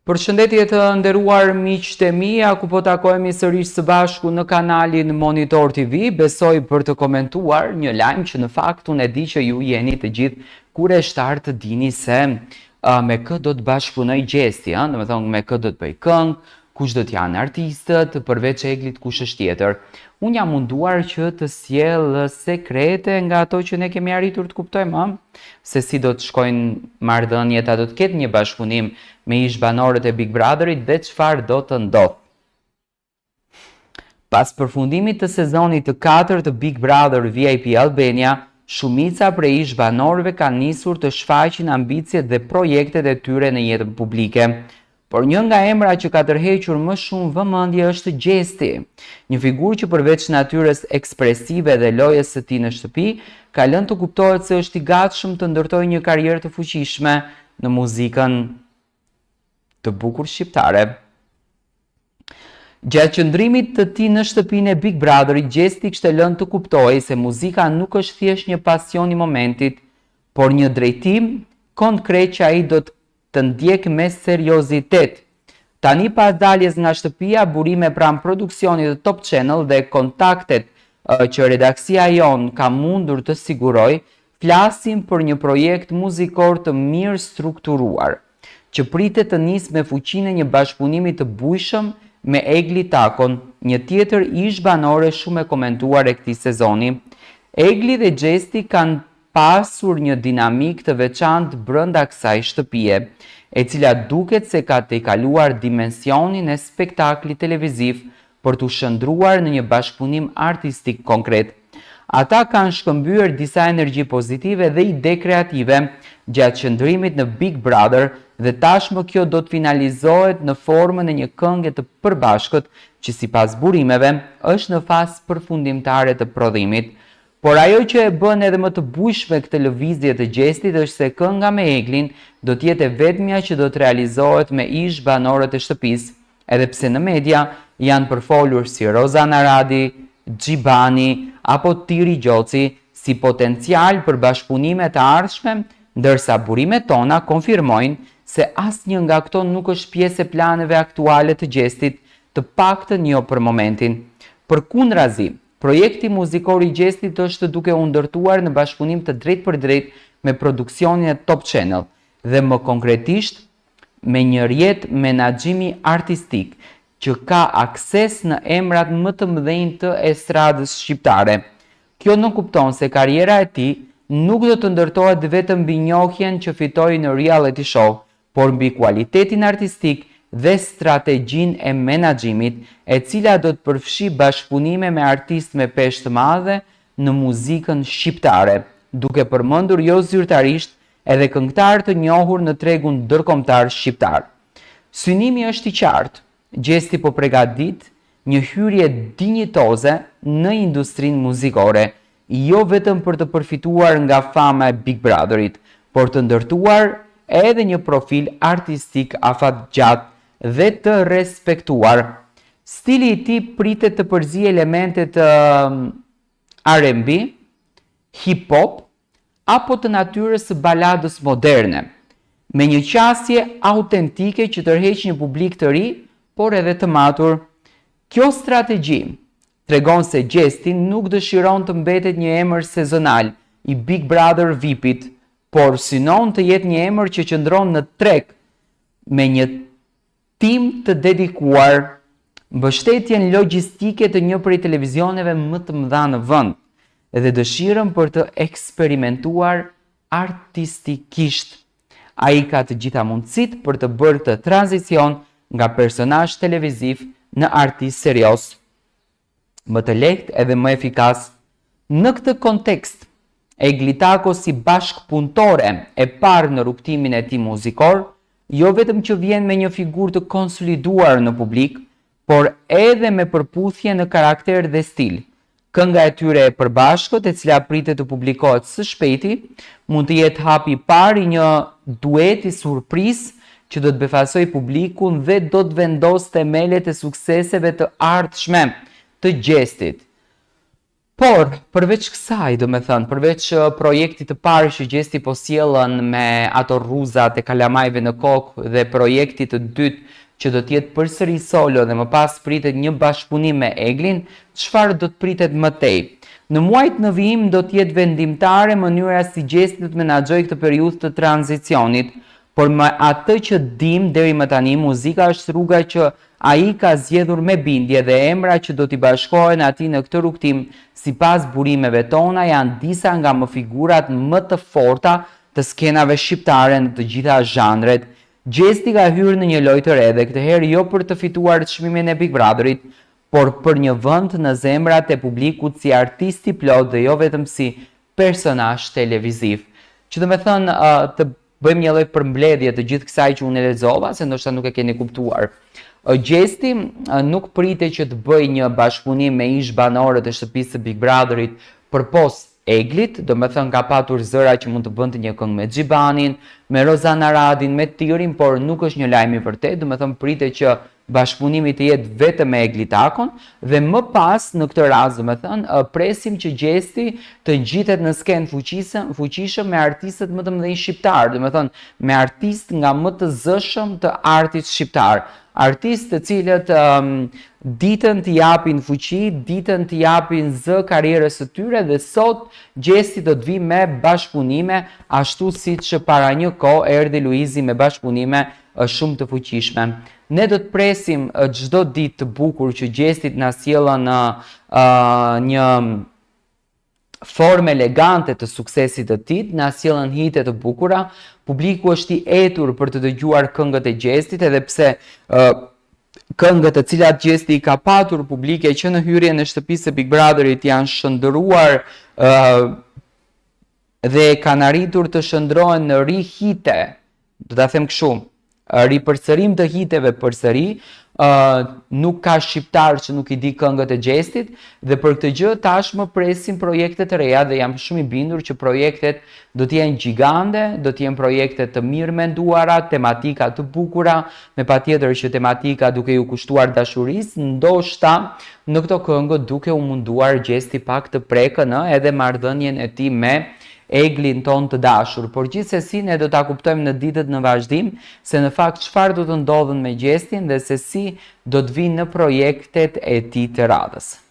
Përshëndetje të nderuar miqtë e mia, ku po takohemi sërish së bashku në kanalin Monitor TV. Besoj për të komentuar një lajm që në fakt unë e di që ju jeni të gjithë kureshtar të dini se me kë do të bashkëpunoj Gjesti, domethënë me kë do të bëj këngë, kush do të janë artistët, përveç Eglit kush është tjetër. Unë jam munduar që të sjell sekrete nga ato që ne kemi arritur të kuptojmë, se si do të shkojnë marrëdhëniet, a do të ketë një bashkëpunim me ish banorët e Big Brotherit dhe çfarë do të ndodhë. Pas përfundimit të sezonit të 4 të Big Brother VIP Albania, shumica prej ish banorëve kanë nisur të shfaqin ambicjet dhe projektet e tyre në jetën publike. Por një nga emra që ka tërhequr më shumë vëmendje është Gjesti, një figurë që përveç natyrës ekspresive dhe lojës së tij në shtëpi, ka lënë të kuptohet se është i gatshëm të ndërtojë një karrierë të fuqishme në muzikën të bukur shqiptare. Gjatë qëndrimit të tij në shtëpinë e Big Brotherit, Gjesti kishte lënë të kuptojë se muzika nuk është thjesht një pasion i momentit, por një drejtim konkret që ai do të ndjek me seriozitet. Tani pas daljes nga shtëpia, burime pranë produksionit të Top Channel dhe kontaktet që redaksia jon ka mundur të siguroj, flasim për një projekt muzikor të mirë strukturuar, që pritet të nisë me fuqinë e një bashkëpunimi të bujshëm me Egli Takon, një tjetër ish banore shumë e komentuar e këtij sezoni. Egli dhe Gjesti kanë pasur një dinamik të veçantë brenda kësaj shtëpie, e cila duket se ka tejkaluar dimensionin e spektaklit televiziv për të shndruar në një bashkëpunim artistik konkret. Ata kanë shkëmbyer disa energji pozitive dhe ide kreative gjatë qëndrimit në Big Brother dhe tashmë kjo do të finalizohet në formën e një këngë të përbashkët që sipas burimeve është në fazë përfundimtare të prodhimit. Por ajo që e bën edhe më të bujshme këtë lëvizje të Gjestit është se kënga me Eglin do të jetë e vetmja që do të realizohet me ish banorët e shtëpisë, edhe pse në media janë përfolur si Rozana Radi, Xhibani apo Tiri Gjoci si potencial për bashkëpunime të ardhshme, ndërsa burimet tona konfirmojnë se asnjë nga këto nuk është pjesë e planeve aktuale të Gjestit, të paktën jo për momentin. Përkundrazi, projekti muzikor i Gjestit është duke u ndërtuar në bashkëpunim të drejtë për drejtë me produksionin e Top Channel dhe më konkretisht me një rjet menaxhimi artistik që ka akses në emrat më të mëdhenj të estradës shqiptare. Kjo nuk kupton se karriera e tij nuk do të ndërtohet vetëm mbi njohjen që fitoi në reality show, por mbi kualitetin artistik dhe strategjinë e menaxhimit, e cila do të përfshi bashkëpunime me artistë me peshë të madhe në muzikën shqiptare, duke përmendur jo zyrtarisht edhe këngëtar të njohur në tregun ndërkombëtar shqiptar. Synimi është i qartë. Gjesti po përgatit një hyrje dinjitoze në industrinë muzikore, jo vetëm për të përfituar nga fama e Big Brotherit, por të ndërtuar edhe një profil artistik afatgjatë dhe të respektuar. Stili i tij pritet të përziejë elemente të R&B, hip-hop apo të natyrës së baladës moderne, me një qasje autentike që tërheq një publik të ri, por edhe të matur. Kjo strategji tregon se Gjesti nuk dëshiron të mbetet një emër sezonal i Big Brother VIP-it, por synon të jetë një emër që qëndron në treg me një tim të dedikuar, mbështetjen logjistike të një prej televizioneve më të mëdha në vend dhe dëshirën për të eksperimentuar artistikisht. Ai ka të gjitha mundësitë për të bërë këtë tranzicion nga personazh televiziv në artist serioz, më të lehtë edhe më efikas. Në këtë kontekst, Egli Tako si bashkëpunëtore e parë në rrugtimin e tij muzikor, jo vetëm që vjen me një figurë të konsoliduar në publik, por edhe me përputhje në karakter dhe stil. Kënga e tyre e përbashkët, e cila pritet të publikohet së shpejti, mund të jetë hapi i parë i një dueti surprizë që do të befasoj publikun dhe do të vendos themelet e sukseseve të ardhshme të Gjestit. Por, përveç kësaj, do me thënë, përveç projektit të parë që Gjesti po sjellën me ato rruzat e kalamajve në kokë dhe projektit të dytë që do t'jetë përsëri solo dhe më pas pritet një bashkëpunim me Eglin, çfarë do të pritet më tej? Në muajt në vijim do t'jetë vendimtare mënyra si Gjesti do të menaxhojë këtë periudhë të tranzicionit, por me atë që dim deri më tani, muzika është rruga që ai ka zgjedhur me bindje dhe emra që do t'i bashkohen atij në këtë rrugtim sipas burimeve tona janë disa nga më figurat më të forta të skenave shqiptare në të gjitha zhanret. Gjesti ka hyrë në një lojë të re dhe këtë herë jo për të fituar çmimin e Big Brotherit, por për një vend në zemrat e publikut si artist i plot dhe jo vetëm si personazh televiziv. Që do të thënë të bëjmë një lloj përmbledhje të gjithë kësaj që unë e lexova, se ndoshta nuk e keni kuptuar. Gjesti nuk pritet që të bëjë një bashkëpunim me ish banorët e shtëpisë së Big Brotherit përpos Eglit, do me thënë ka patur zëra që mund të bënte një këngë me Xhibanin, me Rozana Radin, me Tirin, por nuk është një lajm i vërtetë, do me thënë pritet që bashkëpunimi të jetë vetëm me Eglitakon dhe më pas në këtë rast do me thënë presim që Gjesti të ngjitet në skenë fuqishëm me artistët më të mëdhenj shqiptar, do me thënë me artistë nga më të zëshëm të artit shqiptar. Artistë të cilët ditën të japin fuqi, ditën të japin zë karrierës së tyre dhe sot Gjesti do të vi me bashkëpunime ashtu siç para një kohë erdhi Luizi me bashkëpunime shumë të fuqishme. Ne do të presim çdo ditë të bukur që Gjestit na sjellën një formë elegante të suksesit të tij, na sjellën hite të bukura, publiku është i etur për të dëgjuar këngët e Gjestit, edhe pse këngët të cilat Gjesti i ka patur publike që në hyrjen e shtëpisë së Big Brotherit janë shndëruar dhe kanë arritur të shndrohen në rihite, do ta them kështu, ripërsërim të hiteve përsëri, nuk ka shqiptar që nuk i di këngët e Gjestit dhe për këtë gjë tashmë presim projekte të reja dhe jam shumë i bindur që projektet do të jenë gjigande, do të jenë projekte të mirë menduara, tematika të bukura, me patjetër që tematika duke ju kushtuar dashurisë, ndoshta në këto këngë duke u munduar Gjesti pak të prekën edhe marrëdhënien e tij me Eglin ton të dashur, por gjithsesi ne do ta kuptojmë në ditët në vazhdim se në fakt çfarë do të ndodhen me Gjestin dhe se si do të vinë në projektet e tij të radhës.